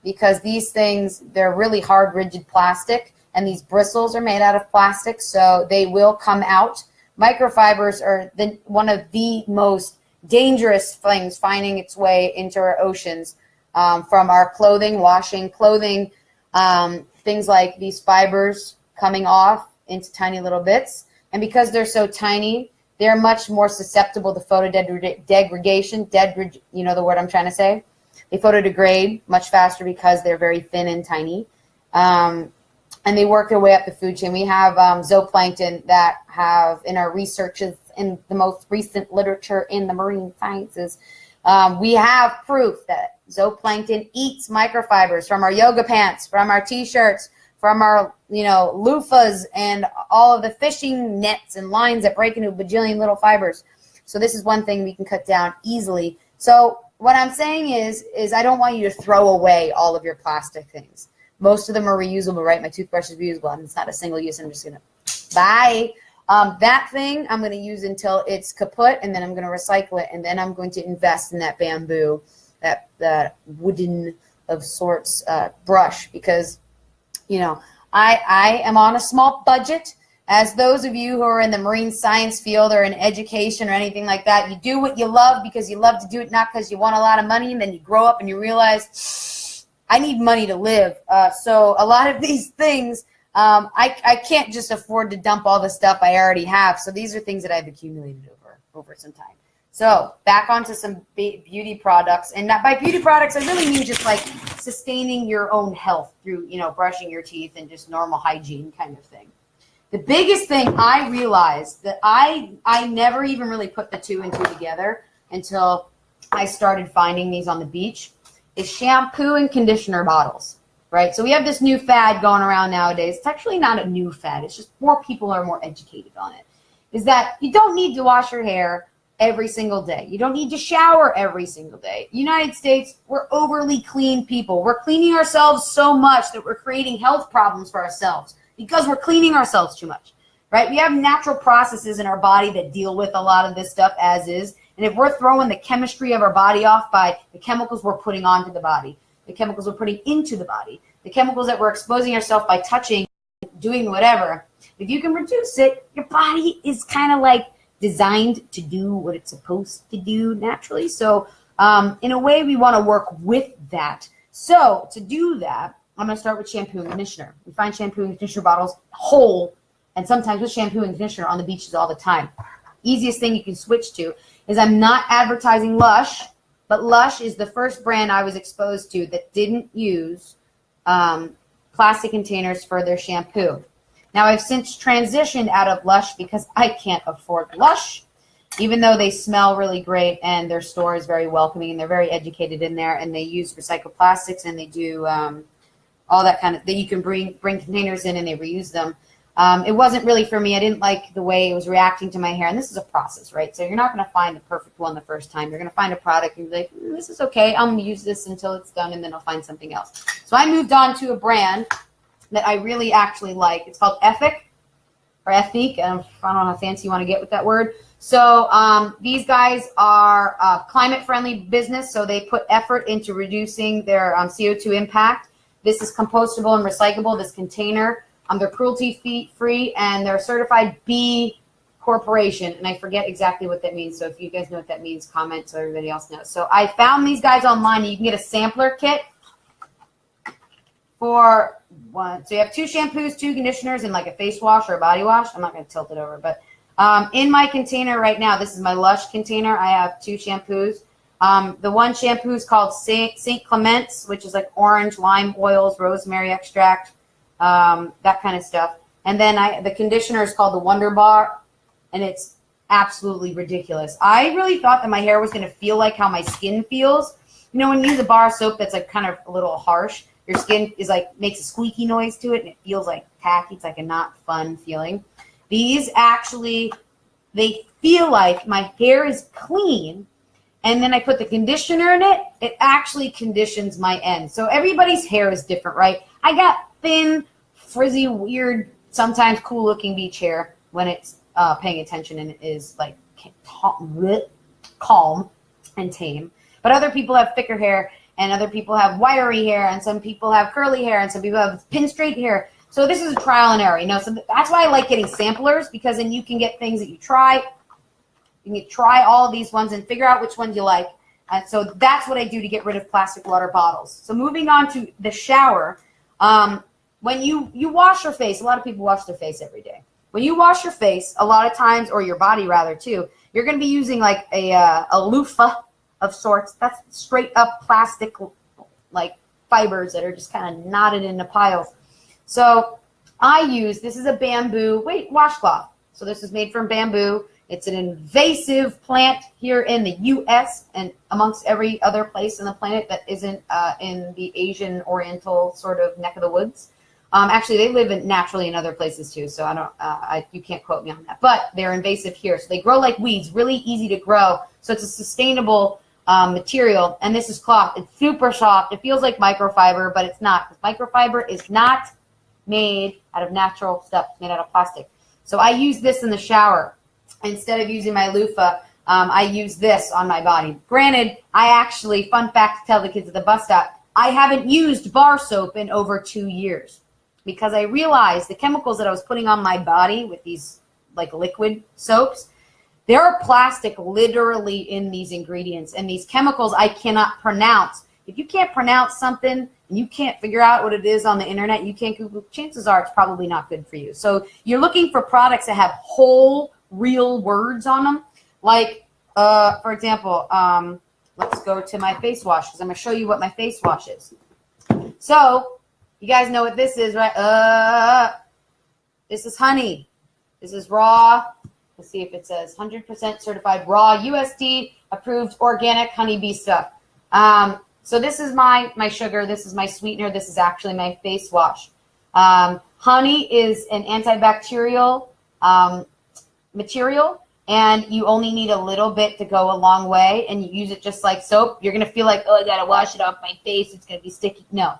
because these things, they're really hard, rigid plastic, and these bristles are made out of plastic, so they will come out. Microfibers are one of the most dangerous things finding its way into our oceans, from our clothing, washing clothing, things like these fibers coming off into tiny little bits. And because they're so tiny, they're much more susceptible to photodegradation. You know the word I'm trying to say? They photodegrade much faster because they're very thin and tiny. And they work their way up the food chain. We have zooplankton that have, in our researches, in the most recent literature in the marine sciences, we have proof that zooplankton eats microfibers from our yoga pants, from our T-shirts, from our, loofahs, and all of the fishing nets and lines that break into a bajillion little fibers. So this is one thing we can cut down easily. So what I'm saying is I don't want you to throw away all of your plastic things. Most of them are reusable, right? My toothbrush is reusable, and it's not a single use. I'm just gonna bye. That thing I'm gonna use until it's kaput, and then I'm gonna recycle it, and then I'm going to invest in that bamboo, that wooden of sorts brush, because I am on a small budget. As those of you who are in the marine science field or in education or anything like that, you do what you love because you love to do it, not because you want a lot of money, and then you grow up and you realize, I need money to live. So a lot of these things, I can't just afford to dump all the stuff I already have. So these are things that I've accumulated over some time. So back onto some beauty products. And by beauty products, I really mean just like sustaining your own health through, brushing your teeth and just normal hygiene kind of thing. The biggest thing I realized that I never even really put the two and two together until I started finding these on the beach is shampoo and conditioner bottles, right? So we have this new fad going around nowadays. It's actually not a new fad. It's just more people are more educated on it. Is that you don't need to wash your hair every single day. You don't need to shower every single day. United States, we're overly clean people. We're cleaning ourselves so much that we're creating health problems for ourselves, because we're cleaning ourselves too much, right? We have natural processes in our body that deal with a lot of this stuff as is. And if we're throwing the chemistry of our body off by the chemicals we're putting onto the body, the chemicals we're putting into the body, the chemicals that we're exposing ourselves by touching, doing whatever, if you can reduce it, your body is kind of like designed to do what it's supposed to do naturally. So in a way, we want to work with that. So to do that, I'm going to start with shampoo and conditioner. We find shampoo and conditioner bottles whole, and sometimes with shampoo and conditioner on the beaches all the time. Easiest thing you can switch to is, I'm not advertising Lush, but Lush is the first brand I was exposed to that didn't use plastic containers for their shampoo. Now, I've since transitioned out of Lush because I can't afford Lush, even though they smell really great and their store is very welcoming and they're very educated in there, and they use recycled plastics, and they do all that kind of that you can bring containers in and they reuse them. It wasn't really for me. I didn't like the way it was reacting to my hair. And this is a process, right? So you're not going to find the perfect one the first time. You're going to find a product and be like, this is okay. I'm going to use this until it's done, and then I'll find something else. So I moved on to a brand that I really actually like. It's called Ethic or Ethnique. I don't know how fancy you want to get with that word. So these guys are a climate-friendly business, so they put effort into reducing their CO2 impact. This is compostable and recyclable, this container. They're cruelty-free, and they're certified B Corporation, and I forget exactly what that means. So if you guys know what that means, comment so everybody else knows. So I found these guys online. You can get a sampler kit for one. So you have 2 shampoos, 2 conditioners, and like a face wash or a body wash. I'm not going to tilt it over, but in my container right now, this is my Lush container. I have 2 shampoos. The one shampoo is called Saint Clement's, which is like orange, lime oils, rosemary extract, that kind of stuff. And then the conditioner is called the Wonder Bar, and it's absolutely ridiculous. I really thought that my hair was going to feel like how my skin feels. When you use a bar of soap that's like kind of a little harsh, your skin is like makes a squeaky noise to it, and it feels like tacky. It's like a not fun feeling. These actually, they feel like my hair is clean, and then I put the conditioner in it. It actually conditions my ends. So everybody's hair is different, right? I got thin, frizzy, weird, sometimes cool-looking beach hair when it's paying attention and it is like calm and tame. But other people have thicker hair, and other people have wiry hair, and some people have curly hair, and some people have pin straight hair. So this is a trial and error, So that's why I like getting samplers, because then you can get things that you try. You can try all of these ones and figure out which ones you like. So that's what I do to get rid of plastic water bottles. So moving on to the shower. When you wash your face, a lot of people wash their face every day. When you wash your face, a lot of times, or your body rather too, you're going to be using like a loofah of sorts. That's straight up plastic like fibers that are just kind of knotted into piles. So this is a bamboo washcloth. So this is made from bamboo. It's an invasive plant here in the U.S. and amongst every other place on the planet that isn't in the Asian Oriental sort of neck of the woods. Actually, they live naturally in other places too, so you can't quote me on that. But they're invasive here, so they grow like weeds, really easy to grow. So it's a sustainable material, and this is cloth. It's super soft. It feels like microfiber, but it's not. Microfiber is not made out of natural stuff. It's made out of plastic. So I use this in the shower. Instead of using my loofah, I use this on my body. Granted, I actually, fun fact to tell the kids at the bus stop, I haven't used bar soap in over 2 years because I realized the chemicals that I was putting on my body with these like liquid soaps, there are plastic literally in these ingredients, and these chemicals I cannot pronounce. If you can't pronounce something and you can't figure out what it is on the internet, you can't Google, chances are it's probably not good for you. So you're looking for products that have whole, real words on them. Like, for example, let's go to my face wash because I'm going to show you what my face wash is. So you guys know what this is, right? This is honey. This is raw. Let's see if it says 100% certified raw USD approved organic honeybee stuff. So this is my sugar. This is my sweetener. This is actually my face wash. Honey is an antibacterial material, and you only need a little bit to go a long way, and you use it just like soap. You're going to feel like, oh, I got to wash it off my face. It's going to be sticky. No.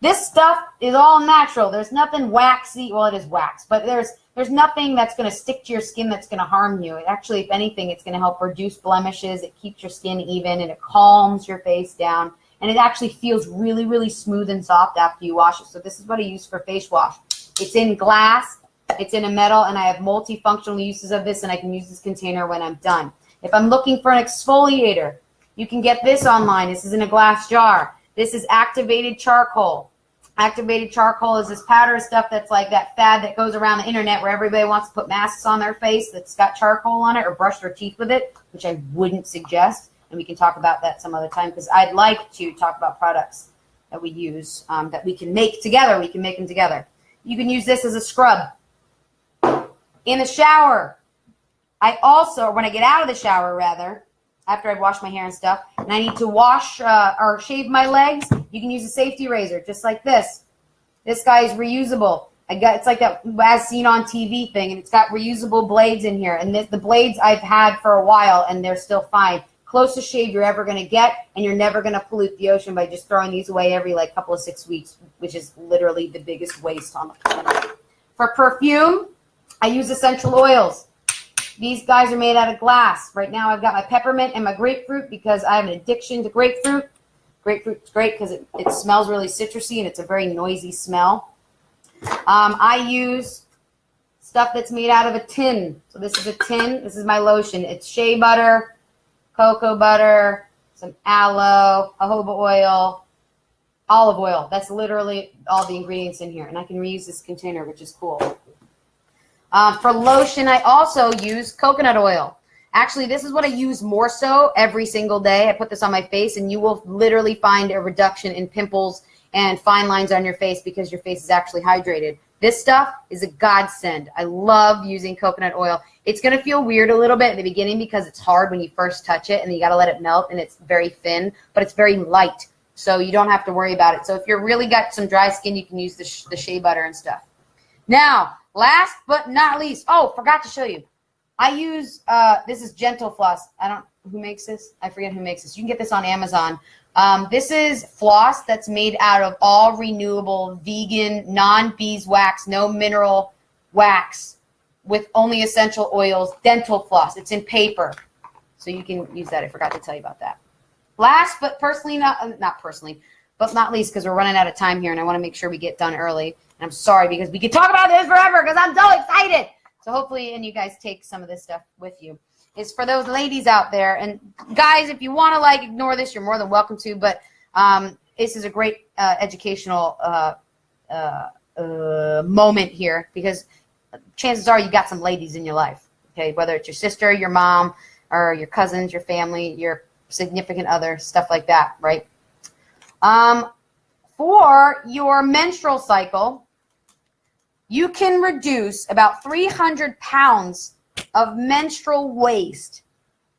This stuff is all natural. There's nothing waxy. Well, it is wax, but there's nothing that's going to stick to your skin that's going to harm you. It actually, if anything, it's going to help reduce blemishes. It keeps your skin even, and it calms your face down. And it actually feels really, really smooth and soft after you wash it. So this is what I use for face wash. It's in glass. It's in a metal, and I have multifunctional uses of this, and I can use this container when I'm done. If I'm looking for an exfoliator, you can get this online. This is in a glass jar. This is activated charcoal. Activated charcoal is this powder stuff that's like that fad that goes around the internet where everybody wants to put masks on their face that's got charcoal on it or brush their teeth with it, which I wouldn't suggest. And we can talk about that some other time because I'd like to talk about products that we use that we can make together. We can make them together. You can use this as a scrub. In the shower, I also, when I get out of the shower, rather, after I've washed my hair and stuff, and I need to wash or shave my legs, you can use a safety razor, just like this. This guy is reusable. It's like that as seen on TV thing, and it's got reusable blades in here. And the blades I've had for a while, and they're still fine. Closest shave you're ever going to get, and you're never going to pollute the ocean by just throwing these away every like couple of 6 weeks, which is literally the biggest waste on the planet. For perfume, I use essential oils. These guys are made out of glass. Right now I've got my peppermint and my grapefruit because I have an addiction to grapefruit. Grapefruit's great because it smells really citrusy and it's a very noisy smell. I use stuff that's made out of a tin. So this is a tin. This is my lotion. It's shea butter, cocoa butter, some aloe, jojoba oil, olive oil. That's literally all the ingredients in here. And I can reuse this container, which is cool. For lotion, I also use coconut oil. Actually, this is what I use more so every single day. I put this on my face, and you will literally find a reduction in pimples and fine lines on your face because your face is actually hydrated. This stuff is a godsend. I love using coconut oil. It's going to feel weird a little bit at the beginning because it's hard when you first touch it, and you got to let it melt, and it's very thin, but it's very light, so you don't have to worry about it. So if you're really got some dry skin, you can use the shea butter and stuff. Now, last but not least, oh, forgot to show you. I use, this is Gentle Floss. Who makes this? I forget who makes this. You can get this on Amazon. This is floss that's made out of all renewable, vegan, non-beeswax, no mineral wax with only essential oils, dental floss. It's in paper. So you can use that. I forgot to tell you about that. Last, but not least, because we're running out of time here and I want to make sure we get done early. And I'm sorry because we could talk about this forever because I'm so excited. So hopefully, and you guys take some of this stuff with you, is for those ladies out there. And guys, if you want to ignore this, you're more than welcome to. But this is a great educational moment here because chances are you got some ladies in your life. Okay, whether it's your sister, your mom, or your cousins, your family, your significant other, stuff like that, right? For your menstrual cycle, you can reduce about 300 pounds of menstrual waste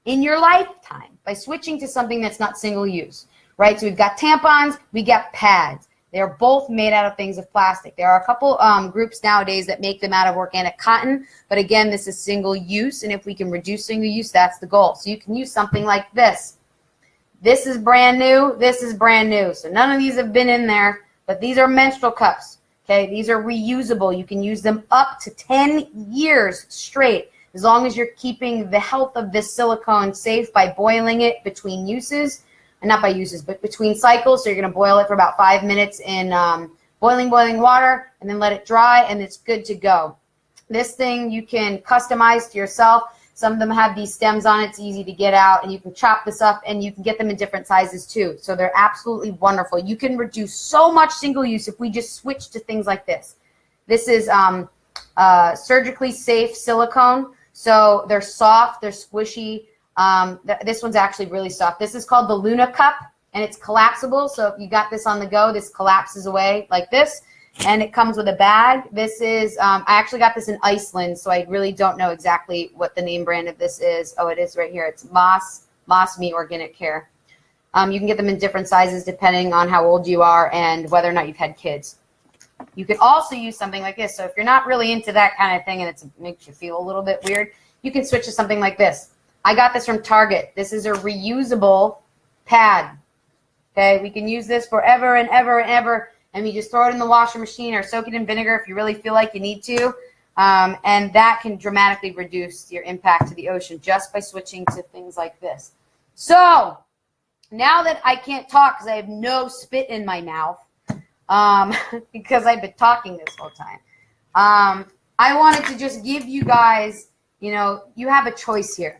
in your lifetime by switching to something that's not single use, right? So we've got tampons, we got pads. They're both made out of things of plastic. There are a couple groups nowadays that make them out of organic cotton, but again, this is single use, and if we can reduce single use, that's the goal. So you can use something like this. This is brand new. This is brand new. So none of these have been in there, but these are menstrual cups. Okay, these are reusable. You can use them up to 10 years straight, as long as you're keeping the health of this silicone safe by boiling it between uses, and not by uses, but between cycles. So you're going to boil it for about 5 minutes in boiling water, and then let it dry, and it's good to go. This thing you can customize to yourself. Some of them have these stems on it. It's easy to get out, and you can chop this up, and you can get them in different sizes too. So they're absolutely wonderful. You can reduce so much single use if we just switch to things like this. This is surgically safe silicone. So they're soft, they're squishy. This one's actually really soft. This is called the Luna Cup, and it's collapsible. So if you got this on the go, this collapses away like this. And it comes with a bag. This is, I actually got this in Iceland, so I really don't know exactly what the name brand of this is. Oh, it is right here. It's Moss Me Organic Care. You can get them in different sizes depending on how old you are and whether or not you've had kids. You could also use something like this. So if you're not really into that kind of thing and it makes you feel a little bit weird, you can switch to something like this. I got this from Target. This is a reusable pad. Okay, we can use this forever and ever and ever. And you just throw it in the washer machine or soak it in vinegar if you really feel like you need to. And that can dramatically reduce your impact to the ocean just by switching to things like this. So now that I can't talk because I have no spit in my mouth, because I've been talking this whole time, I wanted to just give you guys, you have a choice here.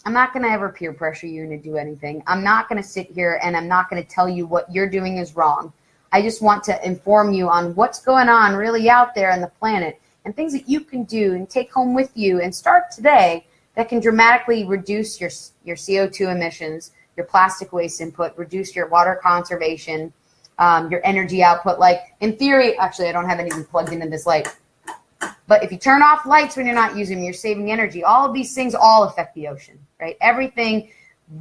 I'm not going to ever peer pressure you into do anything. I'm not going to sit here and I'm not going to tell you what you're doing is wrong. I just want to inform you on what's going on really out there on the planet and things that you can do and take home with you and start today that can dramatically reduce your CO2 emissions, your plastic waste input, reduce your water conservation, your energy output. Like in theory, actually, I don't have anything plugged into this light. But if you turn off lights when you're not using them, you're saving energy. All of these things all affect the ocean, right? Everything.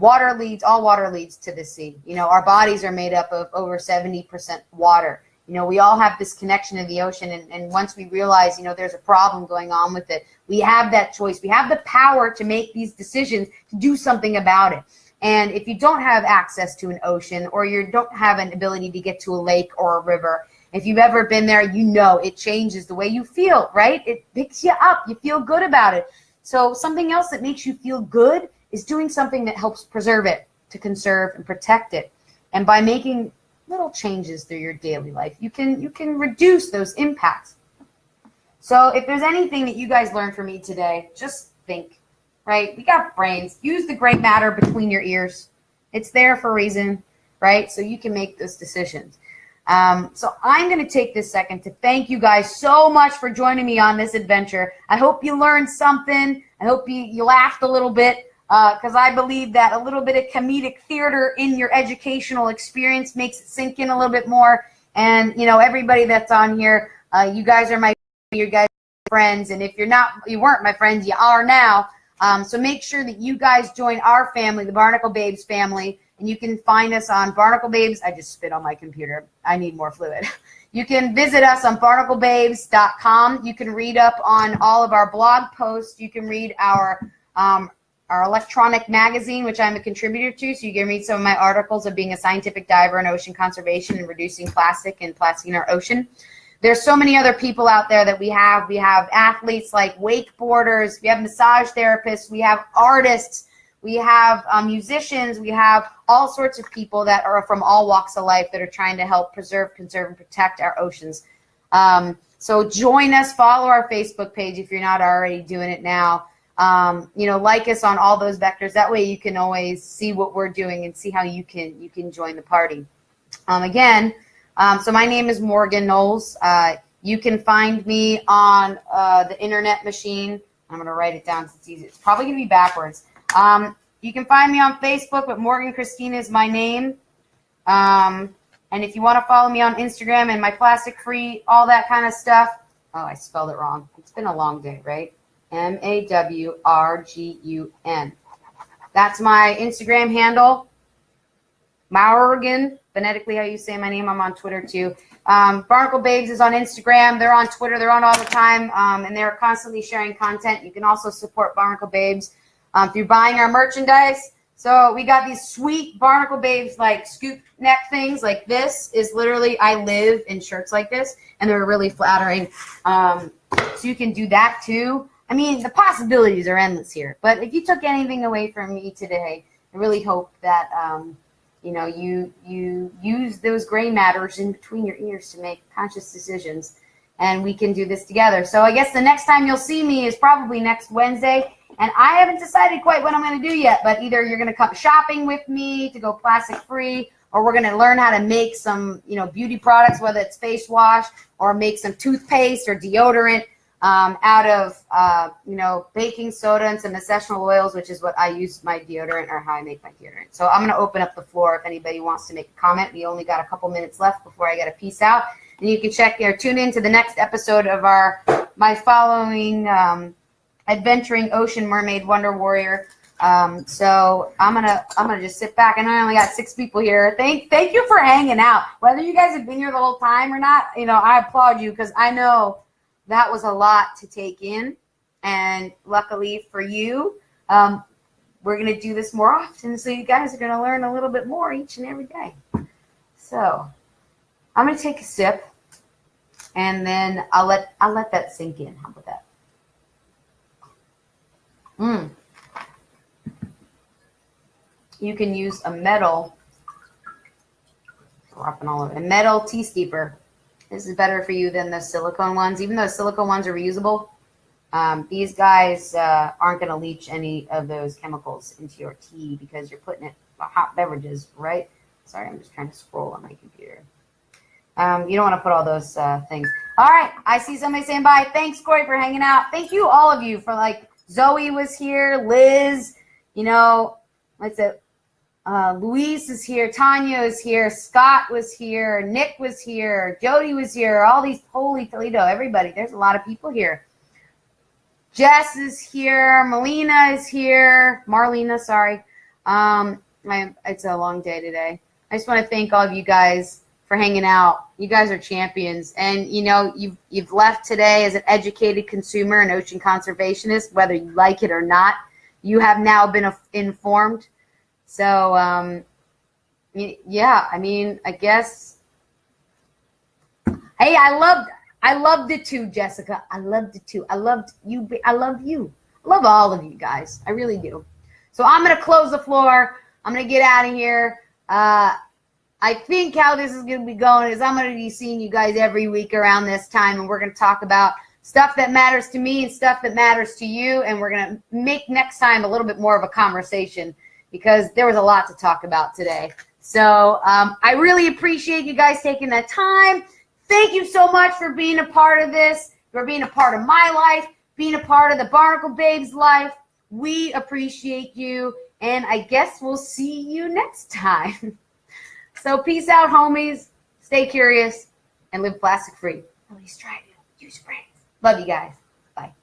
All water leads to the sea. Our bodies are made up of over 70% water. We all have this connection to the ocean, and once we realize, there's a problem going on with it, we have that choice. We have the power to make these decisions to do something about it. And if you don't have access to an ocean, or you don't have an ability to get to a lake or a river, if you've ever been there, it changes the way you feel, right? It picks you up. You feel good about it. So something else that makes you feel good is doing something that helps preserve it, to conserve and protect it. And by making little changes through your daily life, you can reduce those impacts. So if there's anything that you guys learned from me today, just think, right? We got brains. Use the gray matter between your ears. It's there for a reason, right? So you can make those decisions. So I'm going to take this second to thank you guys so much for joining me on this adventure. I hope you learned something. I hope you laughed a little bit. Because I believe that a little bit of comedic theater in your educational experience makes it sink in a little bit more. And, everybody that's on here, you guys are you guys are friends. And if you weren't my friends, you are now. So make sure that you guys join our family, the Barnacle Babes family. And you can find us on Barnacle Babes. I just spit on my computer. I need more fluid. You can visit us on barnaclebabes.com. You can read up on all of our blog posts. You can read our electronic magazine, which I'm a contributor to, so you can read some of my articles of being a scientific diver in ocean conservation and reducing plastic in our ocean. There's so many other people out there that we have. We have athletes like wakeboarders, we have massage therapists, we have artists, we have musicians, we have all sorts of people that are from all walks of life that are trying to help preserve, conserve, and protect our oceans. So join us, follow our Facebook page if you're not already doing it now. Like us on all those vectors. That way you can always see what we're doing and see how you can join the party. So my name is Morgan Knowles. You can find me on the internet machine. I'm going to write it down so it's easy. It's probably going to be backwards. You can find me on Facebook, but Morgan Christina is my name. And if you want to follow me on Instagram and my plastic-free, all that kind of stuff. Oh, I spelled it wrong. It's been a long day, right? Mawrgun. That's my Instagram handle. Maurgan, phonetically how you say my name. I'm on Twitter too. Barnacle Babes is on Instagram. They're on Twitter. They're on all the time, and they're constantly sharing content. You can also support Barnacle Babes through buying our merchandise. So we got these sweet Barnacle Babes like scoop neck things. Like this is literally, I live in shirts like this, and they're really flattering. So you can do that too. I mean, the possibilities are endless here. But if you took anything away from me today, I really hope that you use those gray matters in between your ears to make conscious decisions, and we can do this together. So I guess the next time you'll see me is probably next Wednesday. And I haven't decided quite what I'm going to do yet, but either you're going to come shopping with me to go plastic free, or we're going to learn how to make some, beauty products, whether it's face wash or make some toothpaste or deodorant out of, baking soda and some essential oils, which is what I use my deodorant, or how I make my deodorant. So I'm going to open up the floor if anybody wants to make a comment. We only got a couple minutes left before I got to peace out. And you can tune in to the next episode of my following Adventuring Ocean Mermaid Wonder Warrior. So I'm gonna just sit back, and I only got 6 people here. Thank you for hanging out. Whether you guys have been here the whole time or not, I applaud you, because I know that was a lot to take in. And luckily for you, we're gonna do this more often, so you guys are gonna learn a little bit more each and every day. So I'm gonna take a sip, and then I'll let that sink in. How about that? You can use a metal tea steeper. This is better for you than the silicone ones. Even though silicone ones are reusable, these guys aren't going to leach any of those chemicals into your tea, because you're putting it hot beverages, right? Sorry, I'm just trying to scroll on my computer. You don't want to put all those things. All right, I see somebody saying bye. Thanks, Corey, for hanging out. Thank you, all of you, for Zoe was here, Liz, Luis is here, Tanya is here, Scott was here, Nick was here, Jody was here, all these, holy Toledo, everybody. There's a lot of people here. Jess is here, Marlena, sorry. It's a long day today. I just want to thank all of you guys for hanging out. You guys are champions, and you've left today as an educated consumer and ocean conservationist, whether you like it or not. You have now been informed. So yeah, I guess. Hey, I loved it too, Jessica. I loved it too. I loved you. I love you. I love all of you guys. I really do. So I'm gonna close the floor. I'm gonna get out of here. I think how this is going to be going is I'm going to be seeing you guys every week around this time, and we're going to talk about stuff that matters to me and stuff that matters to you, and we're going to make next time a little bit more of a conversation, because there was a lot to talk about today. So I really appreciate you guys taking that time. Thank you so much for being a part of this, for being a part of my life, being a part of the Barnacle Babes' life. We appreciate you, and I guess we'll see you next time. So peace out, homies. Stay curious and live plastic free. At least try to. Use your brains. Love you guys. Bye.